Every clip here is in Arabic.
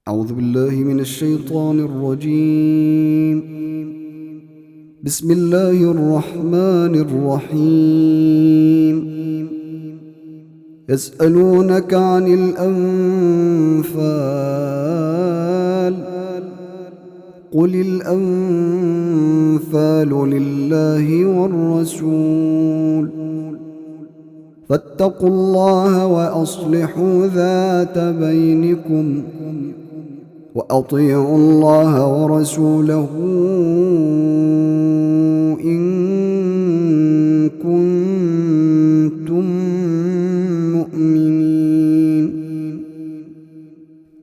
أعوذ بالله من الشيطان الرجيم. بسم الله الرحمن الرحيم. يسألونك عن الأنفال قل الأنفال لله والرسول فاتقوا الله وأصلحوا ذات بينكم وأطيعوا الله ورسوله إن كنتم مؤمنين.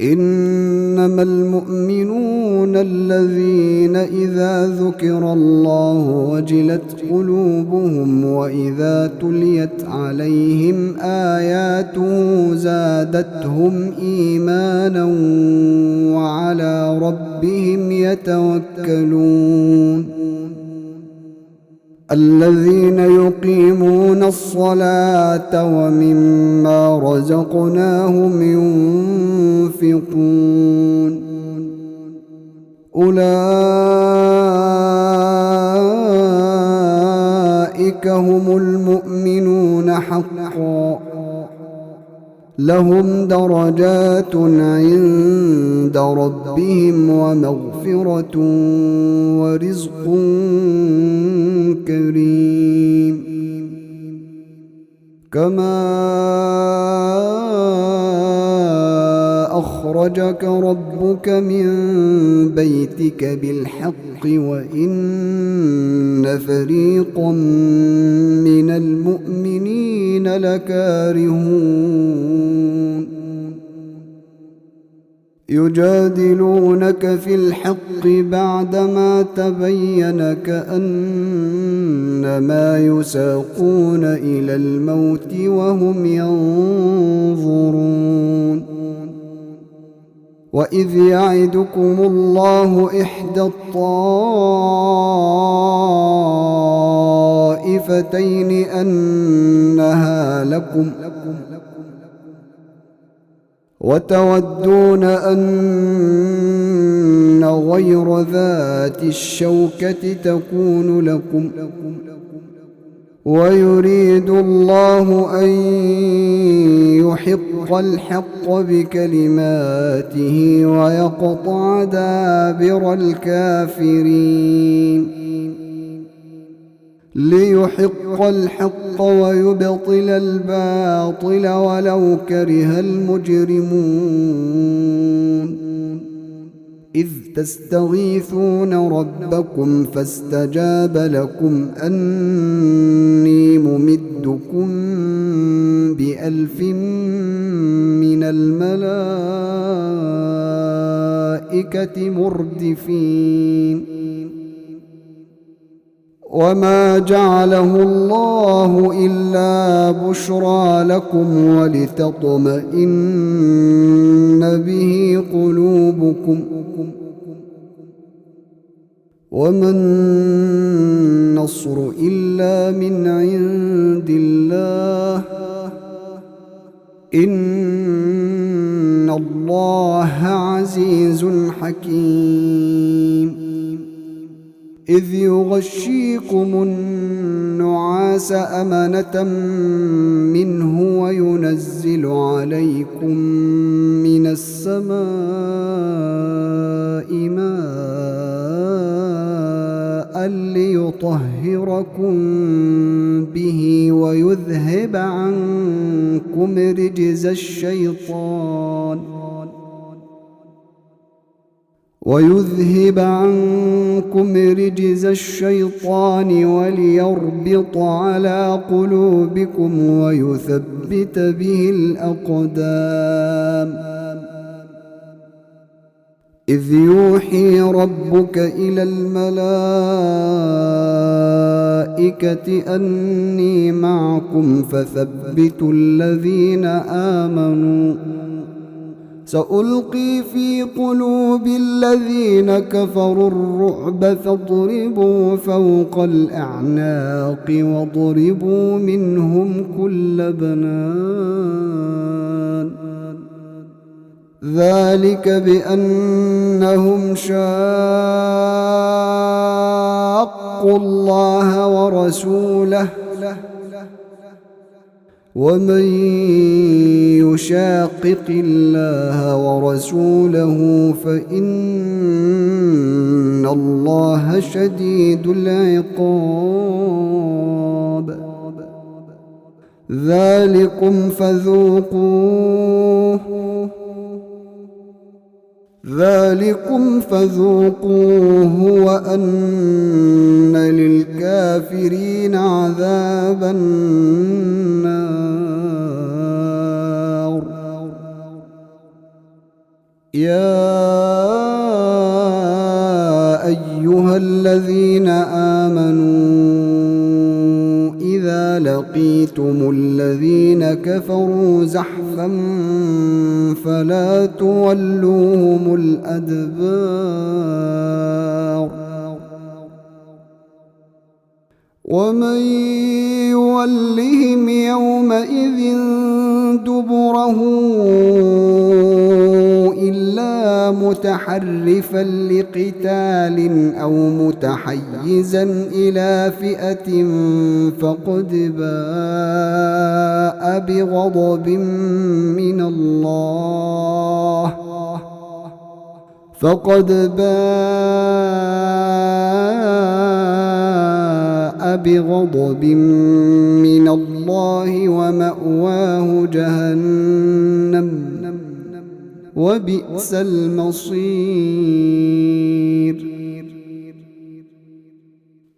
إنما المؤمنون الذين إذا ذكر الله وجلت قلوبهم وإذا تليت عليهم آياته زادتهم إيمانا وعلى ربهم يتوكلون. الذين يقيمون الصلاة ومما رزقناهم ينفقون أولئك هم المؤمنون حقا لهم درجات عند ربهم ومغفرة ورزق كريم. كما أخرجك ربك من بيتك بالحق وإن فريقا من المؤمنين لكارهون. يجادلونك في الحق بعدما تبين كأنما يساقون إلى الموت وهم ينظرون. وإذ يعدكم الله إحدى الطائفتين أنها لكم وتودون أن غير ذات الشوكة تكون لكم ويريد الله أن يحق الحق بكلماته ويقطع دابر الكافرين. ليحق الحق ويبطل الباطل ولو كره المجرمون. إذ تستغيثون ربكم فاستجاب لكم أني ممدكم ب1000 من الملائكة مردفين. وما جعله الله إلا بشرى لكم ولتطمئن به قلوبكم وما النصر إلا من عند الله إن الله عزيز حكيم. إذ يغشيكم النعاس أمنة منه وينزل عليكم من السماء ماء ليطهركم به ويذهب عنكم رجز الشيطان وليربط على قلوبكم ويثبت به الأقدام. إذ يوحي ربك إلى الملائكة أني معكم فثبتوا الذين آمنوا سألقي في قلوب الذين كفروا الرعب فاضربوا فوق الأعناق واضربوا منهم كل بنان ذلك بأنهم شاقوا الله ورسوله ومن يشاقق الله ورسوله فإن الله شديد العقاب ذلكم فذوقوه وأن للكافرين عذاب النار يا أيها الذين آمنوا إذا لقيتم الذين كفروا زحفا فلا تولوهم الأدبار ومن يولهم يومئذ دبره إلا متحرفا لقتال أو متحيزا إلى فئة فقد باء بغضب من الله ومأواه جهنم وبئس المصير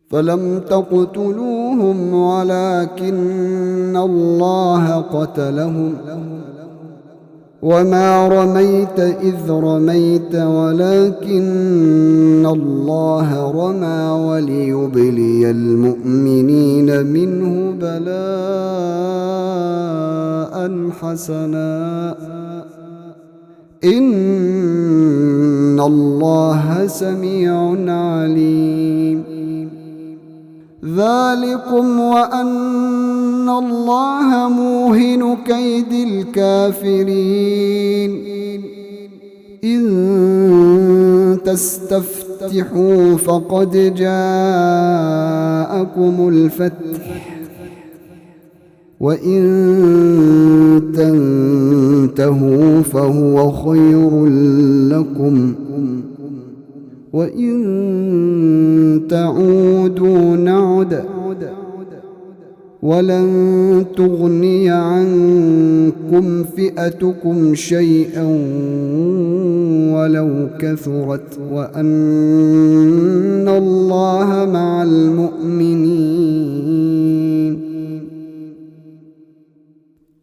فلم تقتلوهم ولكن الله قتلهم وما رميت إذ رميت ولكن الله رمى وليبلي المؤمنين منه بلاء حسنا إن الله سميع عليم ذلكم وأن الله موهن كيد الكافرين إن تستفتحوا فقد جاءكم الفتح وإن تنتهوا فهو خير لكم وإن تعودوا نعد ولن تغني عنكم فئتكم شيئا ولو كثرت وأن الله مع المؤمنين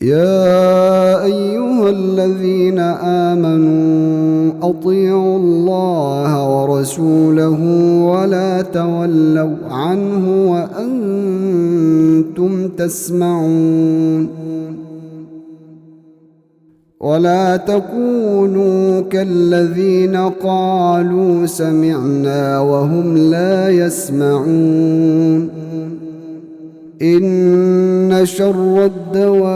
يا أيها الذين آمنوا أطيعوا الله ورسوله ولا تولوا عنه وأنتم تسمعون ولا تكونوا كالذين قالوا سمعنا وهم لا يسمعون إن شر الدواب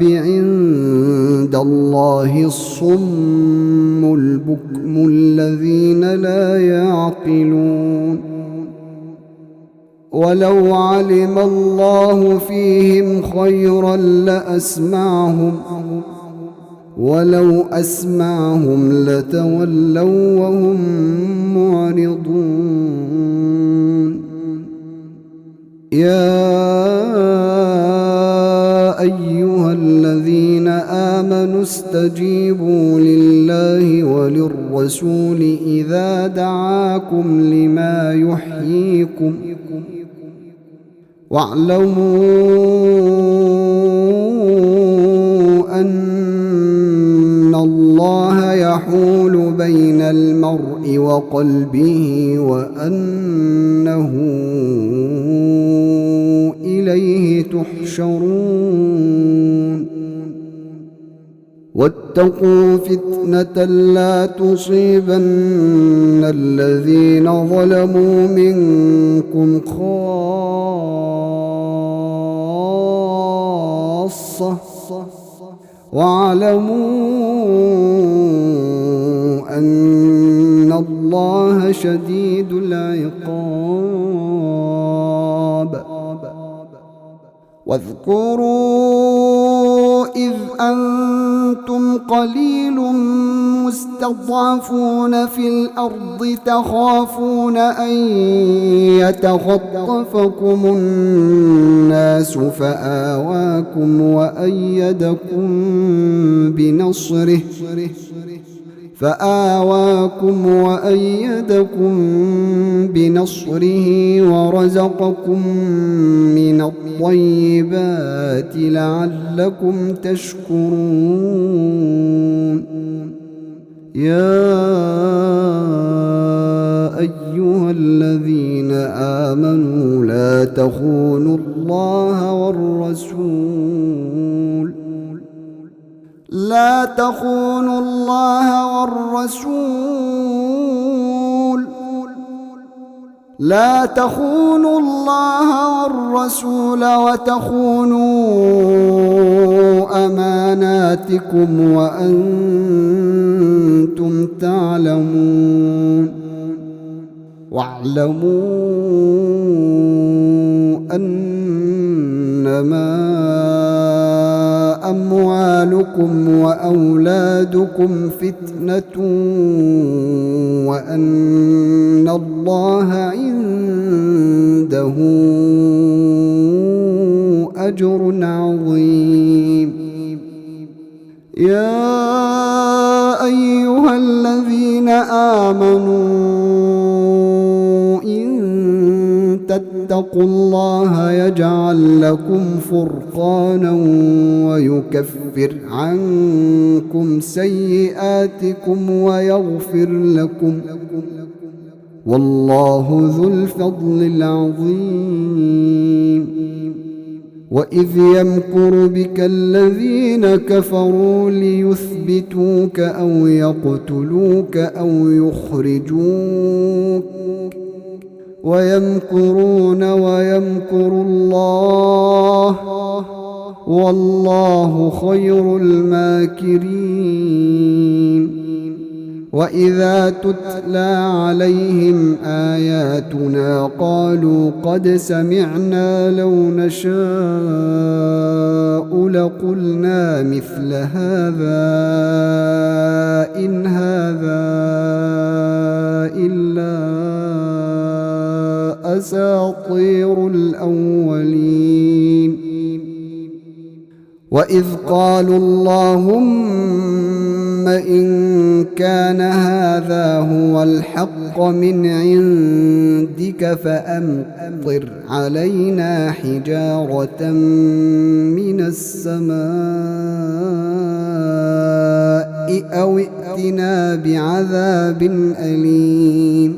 عند الله الصم البكم الذين لا يعقلون ولو علم الله فيهم خيرا لأسمعهم ولو أسمعهم لتولوا وهم معرضون يا أيها الذين آمنوا استجيبوا لله وللرسول إذا دعاكم لما يحييكم واعلموا أن الله يحول بين المرء وقلبه وأنه إليه تحشرون واتقوا فتنة لا تصيبن الذين ظلموا منكم خاصة خاصة واعلموا أن الله شديد العقاب. واذكروا إذ أنتم قليل مستضعفون في الأرض تخافون أن يتخطفكم الناس فآواكم وأيدكم بنصره ورزقكم من الطيبات لعلكم تشكرون. يا أيها الذين آمنوا لا تخونوا الله والرسول وتخونوا أماناتكم وأنتم تعلمون. واعلموا أنما أموالكم وأولادكم فتنة وأن الله عنده أجر عظيم. يا أيها الذين آمنوا إن تتقوا الله يجعل لكم فرقانا ويكفر عنكم سيئاتكم ويغفر لكم، والله ذو الفضل العظيم. وإذ يمكر بك الذين كفروا ليثبتوك أو يقتلوك أو يخرجوك ويمكرون ويمكر الله والله خير الماكرين. وإذا تتلى عليهم آياتنا قالوا قد سمعنا لو نشاء لقلنا مثل هذا إن هذا إلا أساطير الأولين. وإذ قالوا اللهم إن كان هذا هو الحق من عندك فأمطر علينا حجارة من السماء أو ائتنا بعذاب أليم.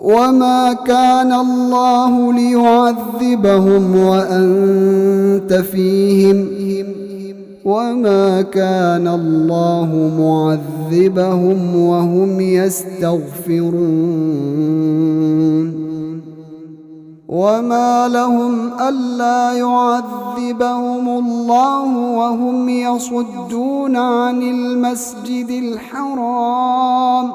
وما كان الله ليعذبهم وأنت فيهم وما كان الله معذبهم وهم يستغفرون. وما لهم ألا يعذبهم الله وهم يصدون عن المسجد الحرام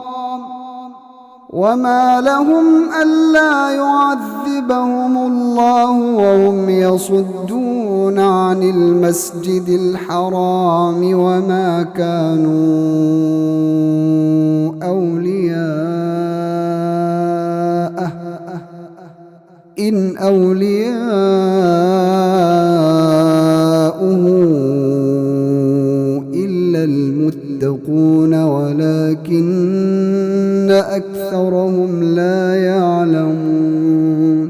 وما لهم ألا يعذبهم الله وهم يصدون عن المسجد الحرام وما كانوا أولياءه إن أولياؤه إلا المتقون ولكن أكثرهم لا يعلمون.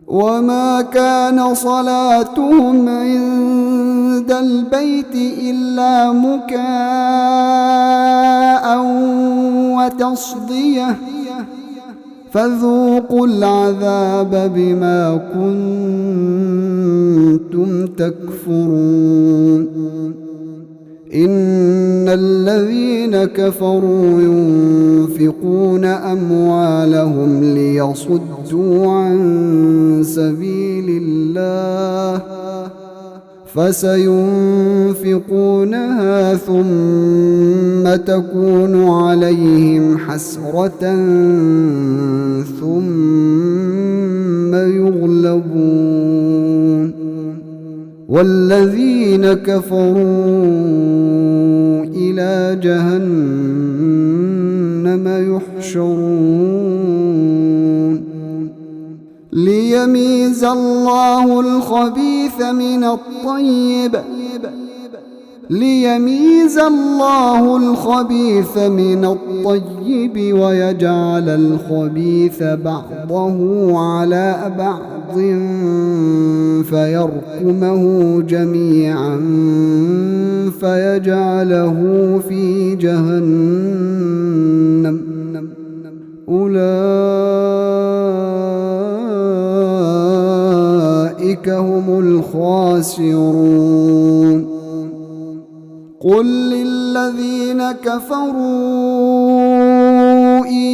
وما كان صلاتهم عند البيت إلا مكاء وتصدية فذوقوا العذاب بما كنتم تكفرون. إن الذين كفروا ينفقون أموالهم ليصدوا عن سبيل الله فسينفقونها ثم تكون عليهم حسرة ثم يغلبون والذين كفروا إلى جهنم يحشرون ليميز الله الخبيث من الطيب ويجعل الخبيث بعضه على بعض فيركمه جميعا فيجعله في جهنم أولئك هم الخاسرون قل للذين كفروا إن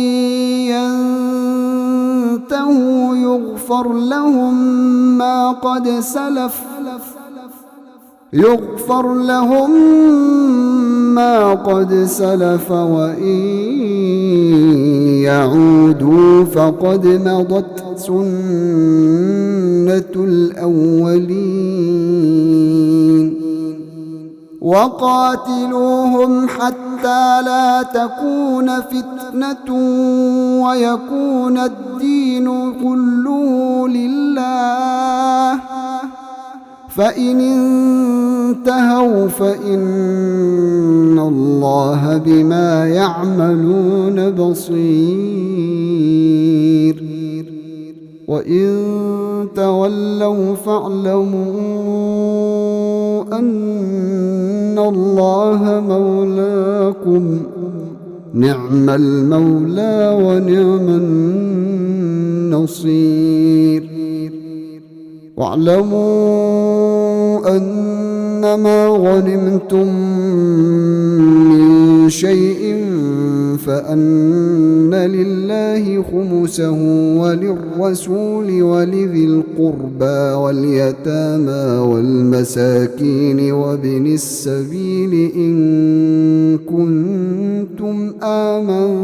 ينتهوا يغفر لهم ما قد سلف وإن يعودوا فقد مضت سنة الأولين وقاتلوهم حتى لا تكون فتنة ويكون الدين كله لله فإن انتهوا فإن الله بما يعملون بصير وإن تولوا فاعلموا أن الله مولاكم نعم المولى ونعم النصير واعلموا أنما غنمتم من شيء فأن لله خمسه وللرسول ولذي القربى واليتامى والمساكين وابن السبيل إن كنتم آمنتم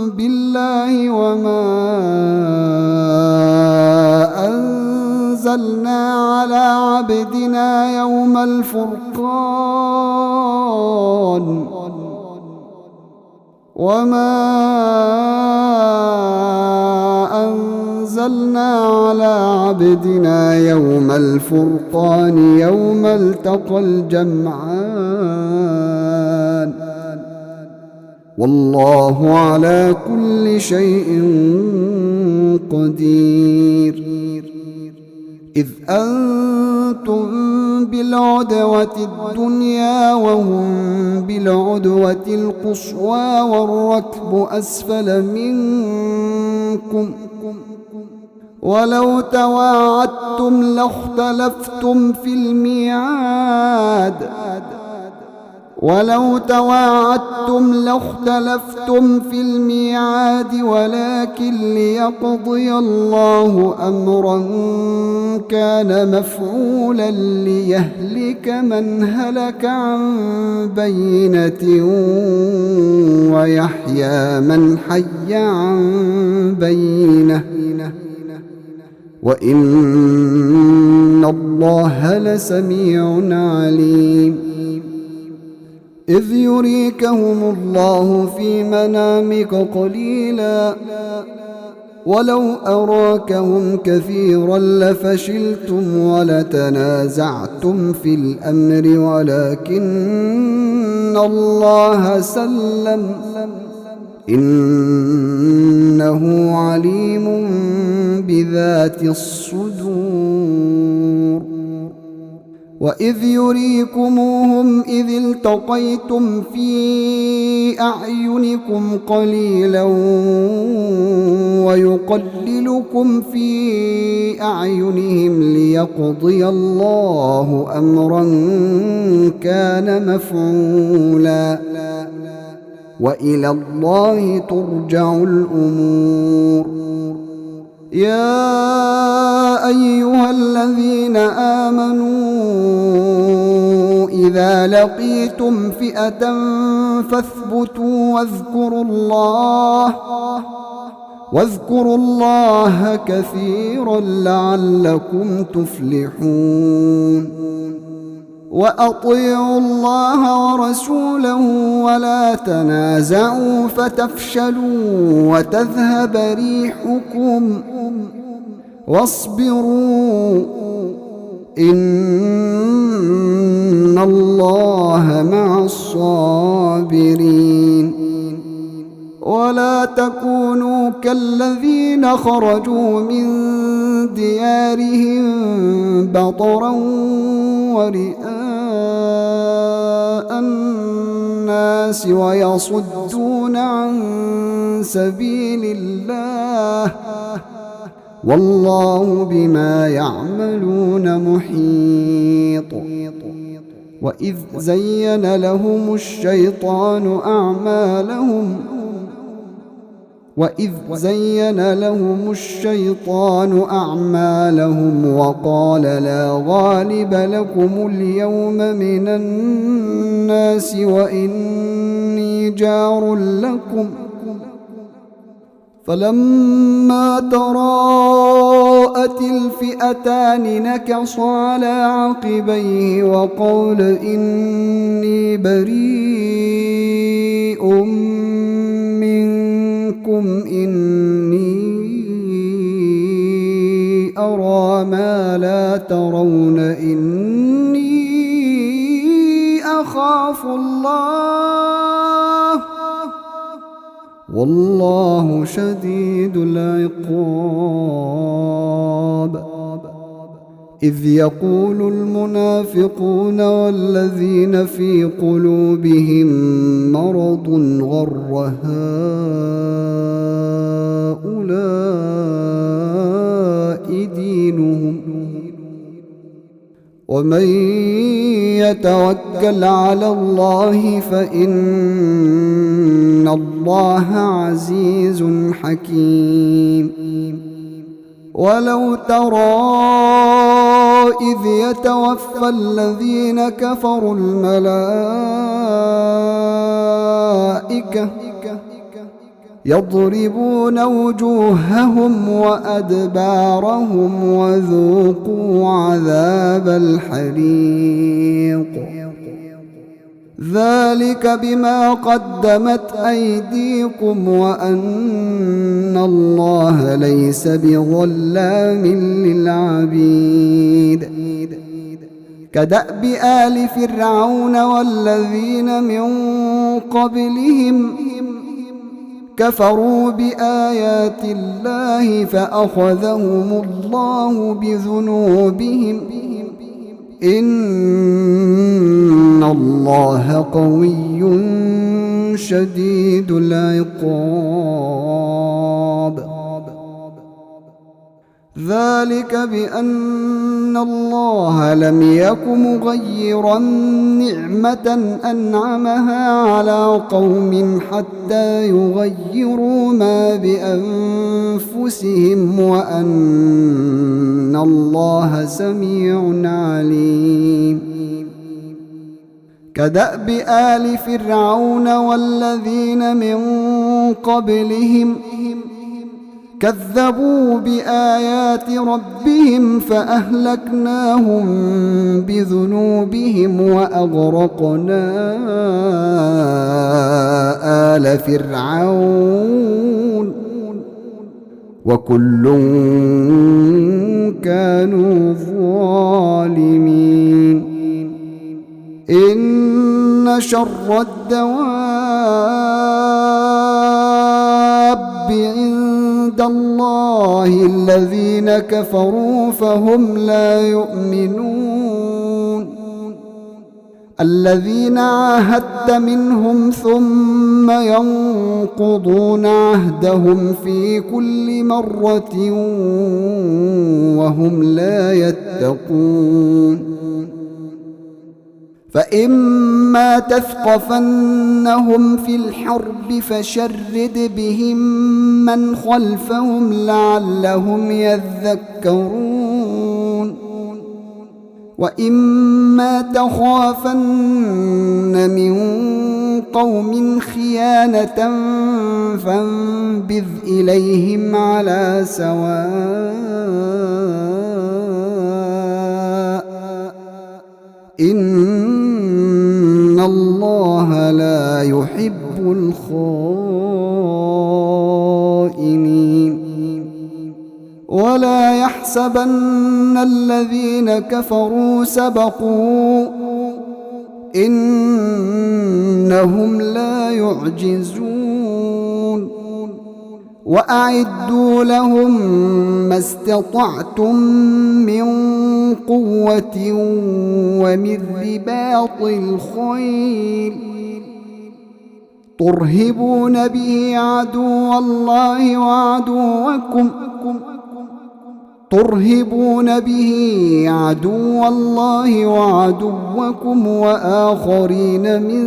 بالله وما أنزلنا على عبدنا يوم الفرقان يوم التقى الجمعان والله على كل شيء قدير إذ أنتم بالعدوة الدنيا وهم بالعدوة القصوى والركب أسفل منكم ولو تواعدتم لاختلفتم في الميعاد ولكن ليقضي الله أمرا كان مفعولا ليهلك من هلك عن بينة ويحيى من حي عن بينة وإن الله لسميع عليم إذ يريكهم الله في منامك قليلا ولو أراكهم كثيرا لفشلتم ولتنازعتم في الأمر ولكن الله سلم إنه عليم بذات الصدور وإذ يريكموهم إذ التقيتم في أعينكم قليلا ويقللكم في أعينهم ليقضي الله أمرا كان مفعولا وإلى الله ترجع الأمور. يا أيها الذين آمنوا إذا لقيتم فئة فاثبتوا واذكروا الله كثيرا لعلكم تفلحون. وأطيعوا الله ورسوله ولا تنازعوا فتفشلوا وتذهب ريحكم واصبروا إن الله مع الصابرين. ولا تكونوا كالذين خرجوا من ديارهم بطرا ورئاء الناس ويصدون عن سبيل الله والله بما يعملون محيط. وإذ زين لهم الشيطان أعمالهم وقال لا غالب لكم اليوم من الناس وإني جار لكم فلما تراءت الفئتان نكص على عقبيه وقال إني بريء منكم إني أرى ما لا ترون إني أخاف الله والله شديد العقاب. إذ يقول المنافقون والذين في قلوبهم مرض غر هؤلاء دينهم ومن يتوكل على الله فإن الله عزيز حكيم. ولو ترى إذ يتوفى الذين كفروا الملائكة يضربون وجوههم وأدبارهم وذوقوا عذاب الحريق ذلك بما قدمت أيديكم وأن الله ليس بظلام للعبيد. كدأب آل فرعون والذين من قبلهم كفروا بآيات الله فأخذهم الله بذنوبهم إن الله قوي شديد العقاب. ذلك بأن الله لم يك مغيرا نعمة أنعمها على قوم حتى يغيروا ما بأنفسهم وأن الله سميع عليم. كدأب آل فرعون والذين من قبلهم كذبوا بآيات ربهم فأهلكناهم بذنوبهم وأغرقنا آل فرعون وكل كانوا ظالمين. إن شر الدواب عند الله الذين كفروا فهم لا يؤمنون. الذين عاهدت منهم ثم ينقضون عهدهم في كل مرة وهم لا يتقون. فإما تثقفنهم في الحرب فشرد بهم من خلفهم لعلهم يذكرون وإما تخافن من قوم خيانة فانبذ إليهم على سواء إن الله لا يحب الخائنين ولا يحسبن الذين كفروا سبقوا إنهم لا يعجزون وأعدوا لهم ما استطعتم من قوة ومن رباط الخيل ترهبون به عدو الله وعدوكم وآخرين من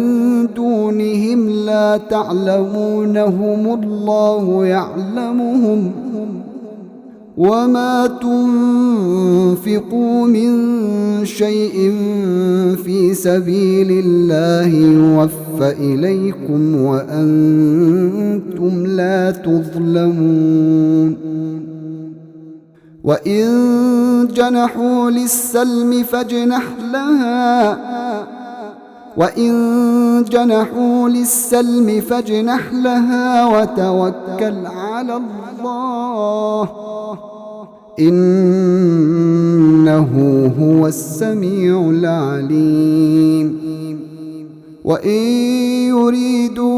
دونهم لا تعلمونهم الله يعلمهم وما تنفقوا من شيء في سبيل الله يوفى إليكم وأنتم لا تظلمون وإن جنحوا للسلم فاجنح لها وتوكل على الله إنه هو السميع العليم وإن يريدوا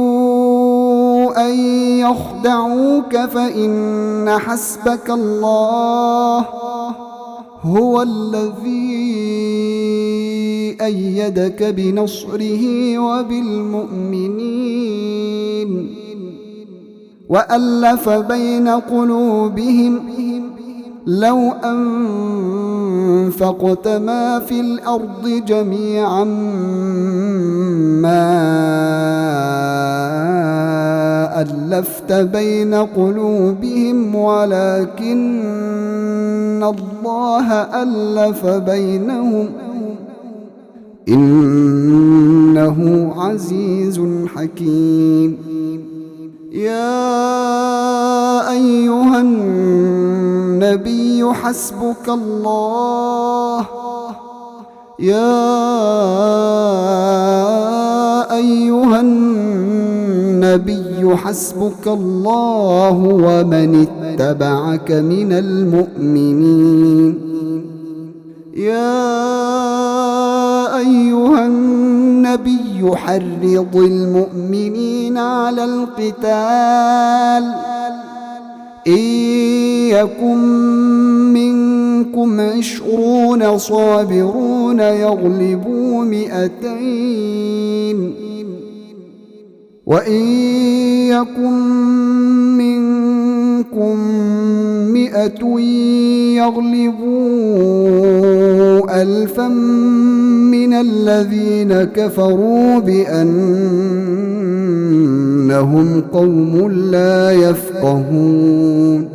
أن يخدعوك فإن حسبك الله هو الذي أيدك بنصره وبالمؤمنين وألف بين قلوبهم لو أنفقت ما في الأرض جميعا ما ألفت بين قلوبهم ولكن الله ألف بينهم إنه عزيز حكيم يا أيها النبي حسبك الله ومن اتبعك من المؤمنين يا أيها النبي حرض المؤمنين على القتال إن يكن منكم 20 صابرون يغلبوا 200 وإن يكن منكم 100 يغلبوا 1000 من الذين كفروا بأنهم قوم لا يفقهون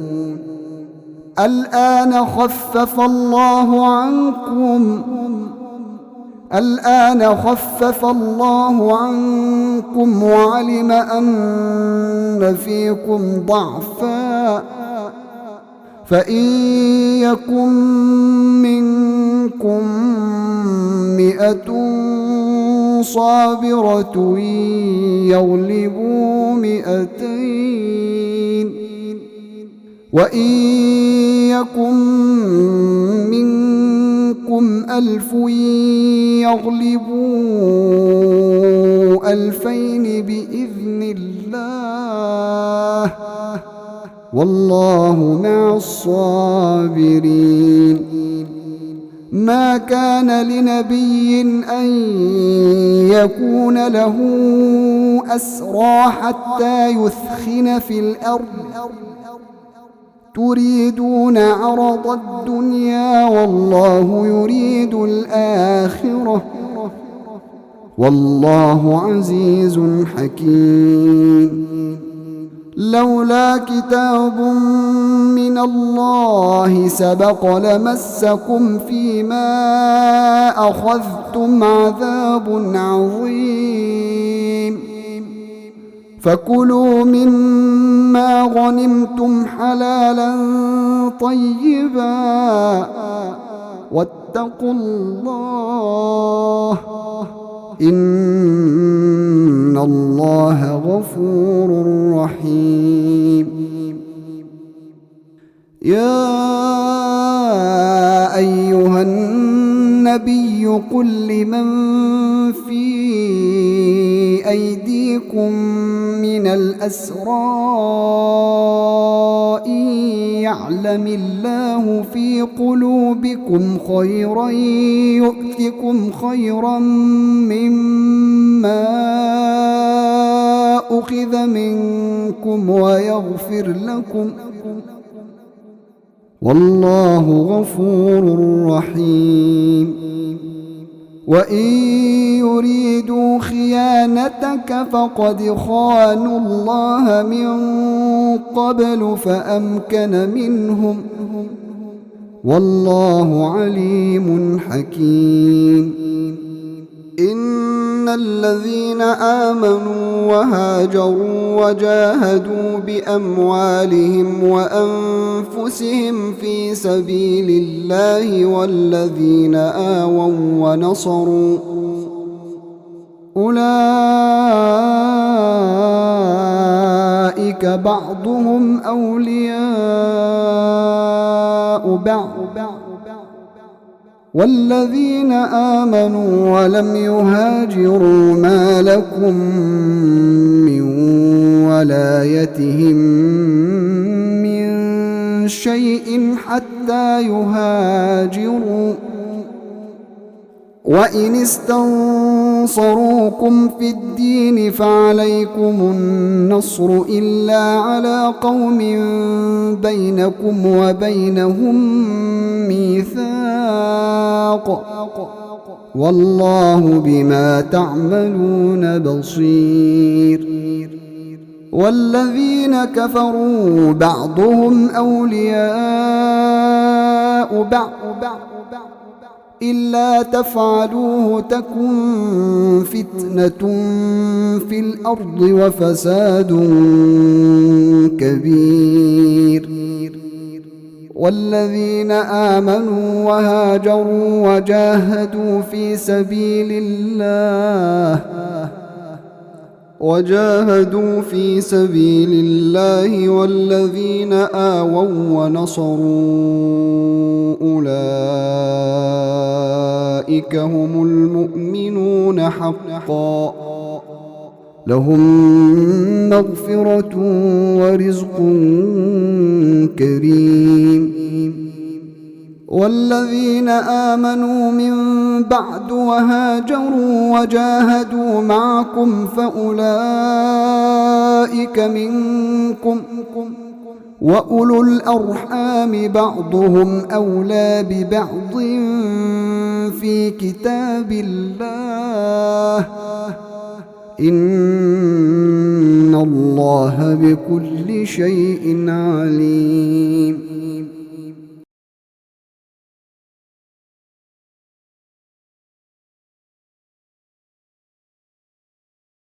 الآن خفف الله عنكم وعلم أن فيكم ضعفا فإن يكن منكم 100 صابرة يغلبوا 200 وإن يكن منكم 1000 يغلبوا 2000 بإذن الله والله مع الصابرين ما كان لنبي أن يكون له أسرى حتى يثخن في الأرض تريدون عرض الدنيا والله يريد الآخرة والله عزيز حكيم. لولا كتاب من الله سبق لمسكم فيما أخذتم عذاب عظيم. فكلوا مما غنمتم حلالا طيبا واتقوا الله إن الله غفور رحيم. يا أيها النبي قل لمن في أيديكم من الأسرى إن يعلم الله في قلوبكم خيرا يؤتكم خيرا مما أخذ منكم ويغفر لكم والله غفور رحيم. وإن يريدوا خيانتك فقد خانوا الله من قبل فأمكن منهم والله عليم حكيم. إن الذين آمنوا وهاجروا وجاهدوا بأموالهم وأنفسهم في سبيل الله والذين آووا ونصروا أولئك بعضهم أولياء بعض والذين آمنوا ولم يهاجروا ما لكم من ولايتهم من شيء حتى يهاجروا. وإن استنصروكم في الدين فعليكم النصر إلا على قوم بينكم وبينهم ميثاق والله بما تعملون بصير. والذين كفروا بعضهم أولياء بعض إلا تفعلوه تكن فتنة في الأرض وفساد كبير. والذين آمنوا وهاجروا وجاهدوا في سبيل الله والذين آووا ونصروا أولئك هم المؤمنون حقا لهم مغفرة ورزق كريم. والذين آمنوا من بعد وهاجروا وجاهدوا معكم فأولئك منكم وأولو الأرحام بعضهم أولى ببعض في كتاب الله إن الله بكل شيء عليم.